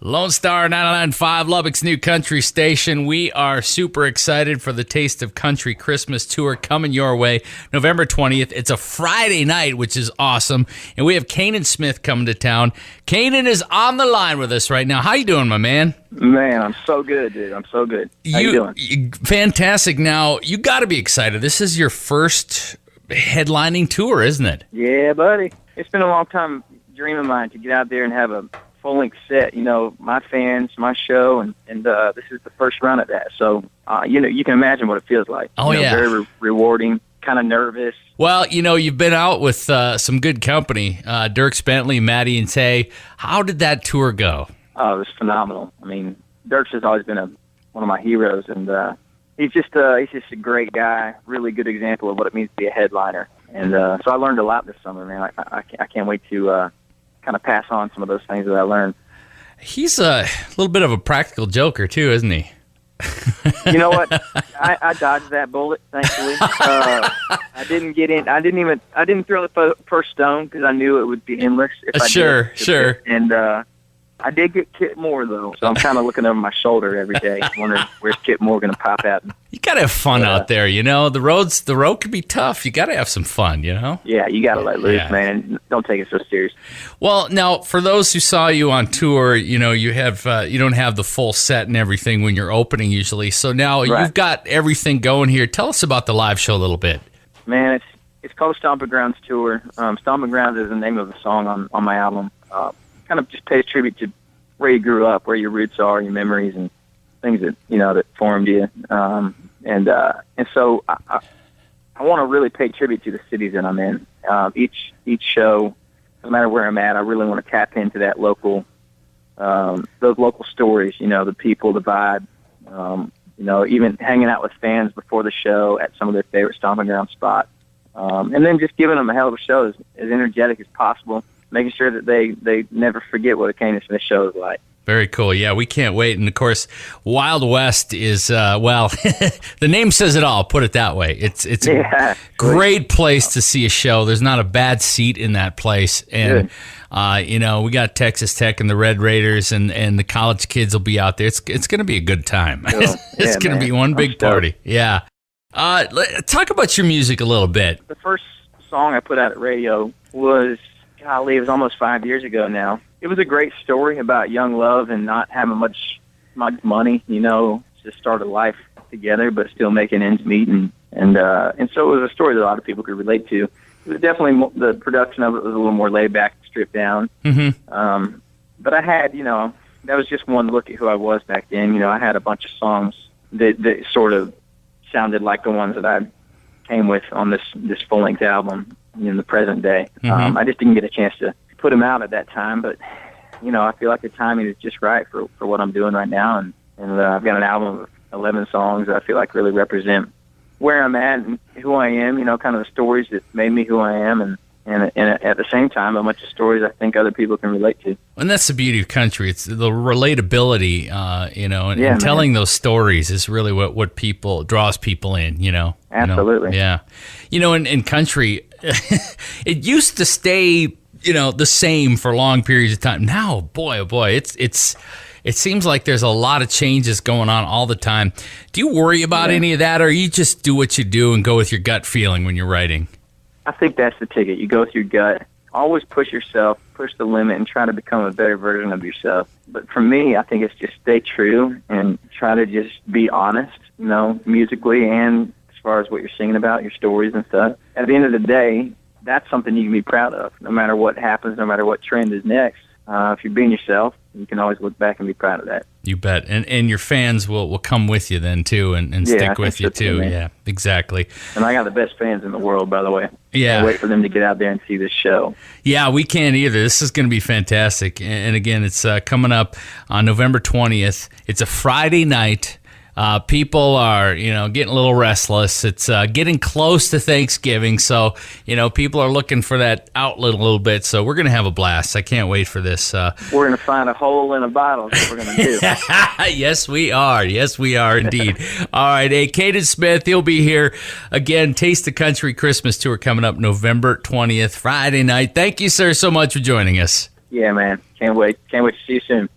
Lonestar 99.5, Lubbock's new country station. We are super excited for the Taste of Country Christmas tour coming your way November 20th. It's a Friday night, which is awesome. And we have Canaan Smith coming to town. Canaan is on the line with us right now. How you doing, my man? Man, I'm so good, dude. I'm so good. How you doing? Fantastic. Now, you got to be excited. This is your first headlining tour, isn't it? Yeah, buddy. It's been a long time dream of mine to get out there and have a full-length set, my fans, my show, and this is the first run at that. So, you can imagine what it feels like. Oh, yeah. Very rewarding, kind of nervous. Well, you've been out with some good company, Dierks Bentley, Maddie and Tay. How did that tour go? Oh, it was phenomenal. I mean, Dierks has always been one of my heroes, and he's just a great guy, really good example of what it means to be a headliner. And so I learned a lot this summer, man. I can't wait to kind of pass on some of those things that I learned. He's a little bit of a practical joker too, isn't he? You know what? I dodged that bullet, thankfully. I didn't get in. I didn't throw the first stone because I knew it would be endless if I did. Sure. And I did get Kit Moore, though, so I'm kind of looking over my shoulder every day, wondering where's Kit Moore going to pop out. You got to have fun out there, The road can be tough. You got to have some fun, Yeah, you got to let loose, man, and don't take it so serious. Well, now, for those who saw you on tour, you don't have the full set and everything when you're opening usually. So now You've got everything going here. Tell us about the live show a little bit. Man, it's called Stomping Grounds Tour. Stomping Grounds is the name of the song on my album. Kind of just pays tribute to where you grew up, where your roots are, your memories, and things that that formed you. And so I want to really pay tribute to the cities that I'm in. Each show, no matter where I'm at, I really want to tap into that those local stories. The people, the vibe. Even hanging out with fans before the show at some of their favorite stomping ground spots, and then just giving them a hell of a show, as energetic as possible. Making sure that they never forget what a Canaan Smith show is like. Very cool. Yeah, we can't wait. And, of course, Wild West is, the name says it all, put it that way. It's a great place to see a show. There's not a bad seat in that place. And, we got Texas Tech and the Red Raiders and the college kids will be out there. It's going to be a good time. Cool. It's going to be one big party. Yeah. Talk about your music a little bit. The first song I put out at radio was... Golly, it was almost 5 years ago now. It was a great story about young love and not having much money, to start a life together, but still making ends meet. And so it was a story that a lot of people could relate to. It was definitely, the production of it was a little more laid back, stripped down. Mm-hmm. But I had, that was just one look at who I was back then. I had a bunch of songs that sort of sounded like the ones that I came with on this full-length album in the present day. Mm-hmm. I just didn't get a chance to put them out at that time, but I feel like the timing is just right for what I'm doing right now, and I've got an album of 11 songs that I feel like really represent where I'm at and who I am, kind of the stories that made me who I am, and at the same time, a bunch of stories I think other people can relate to. And that's the beauty of country. It's the relatability, and telling those stories is really what draws people in, Absolutely. Yeah. In country, it used to stay, the same for long periods of time. Now, boy, oh boy, it seems like there's a lot of changes going on all the time. Do you worry about any of that, or you just do what you do and go with your gut feeling when you're writing? I think that's the ticket. You go with your gut. Always push yourself, push the limit, and try to become a better version of yourself. But for me, I think it's just stay true and try to just be honest, musically and as far as what you're singing about, your stories and stuff. At the end of the day, that's something you can be proud of, no matter what happens, no matter what trend is next. If you're being yourself, you can always look back and be proud of that. You bet. And your fans will come with you then, too, and stick with you, too. Yeah, exactly. And I got the best fans in the world, by the way. Yeah. Can't wait for them to get out there and see this show. Yeah, we can't either. This is going to be fantastic. And again, it's coming up on November 20th. It's a Friday night. People are, getting a little restless. It's getting close to Thanksgiving, so, people are looking for that outlet a little bit, so we're going to have a blast. I can't wait for this. We're going to find a hole in a bottle is what we're going to do. Yes, we are. Yes, we are indeed. All right, hey, Canaan Smith, he'll be here. Again, Taste the Country Christmas Tour coming up November 20th, Friday night. Thank you, sir, so much for joining us. Yeah, man. Can't wait. Can't wait to see you soon.